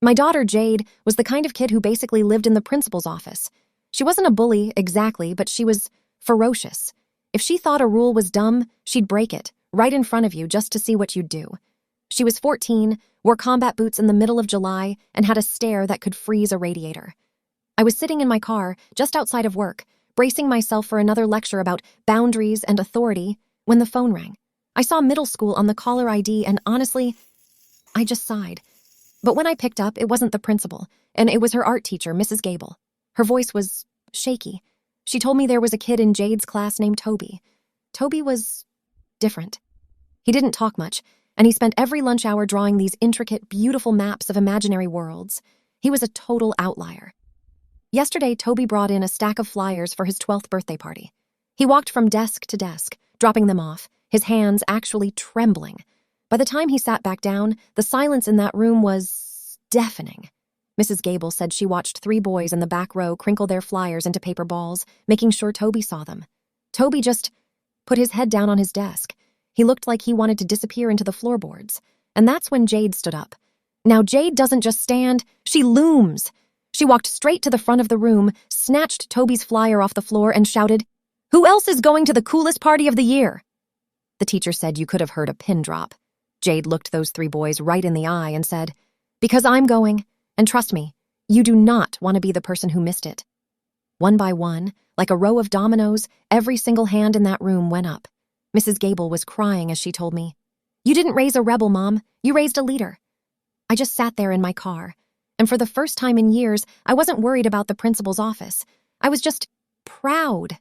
My daughter, Jade, was the kind of kid who basically lived in the principal's office. She wasn't a bully, exactly, but she was ferocious. If she thought a rule was dumb, she'd break it, right in front of you, just to see what you'd do. She was 14, wore combat boots in the middle of July, and had a stare that could freeze a radiator. I was sitting in my car, just outside of work, bracing myself for another lecture about boundaries and authority, when the phone rang. I saw middle school on the caller ID, and honestly, I just sighed. But when I picked up, it wasn't the principal, and it was her art teacher, Mrs. Gable. Her voice was shaky. She told me there was a kid in Jade's class named Toby. Toby was different. He didn't talk much, and he spent every lunch hour drawing these intricate, beautiful maps of imaginary worlds. He was a total outlier. Yesterday, Toby brought in a stack of flyers for his 12th birthday party. He walked from desk to desk, dropping them off, his hands actually trembling. By the time he sat back down, the silence in that room was deafening. Mrs. Gable said she watched 3 boys in the back row crinkle their flyers into paper balls, making sure Toby saw them. Toby just put his head down on his desk. He looked like he wanted to disappear into the floorboards. And that's when Jade stood up. Now, Jade doesn't just stand, she looms. She walked straight to the front of the room, snatched Toby's flyer off the floor, and shouted, "Who else is going to the coolest party of the year?" The teacher said you could have heard a pin drop. Jade looked those 3 boys right in the eye and said, "Because I'm going, and trust me, you do not want to be the person who missed it." One by one, like a row of dominoes, every single hand in that room went up. Mrs. Gable was crying as she told me, "You didn't raise a rebel, Mom. You raised a leader." I just sat there in my car, and for the first time in years, I wasn't worried about the principal's office. I was just proud.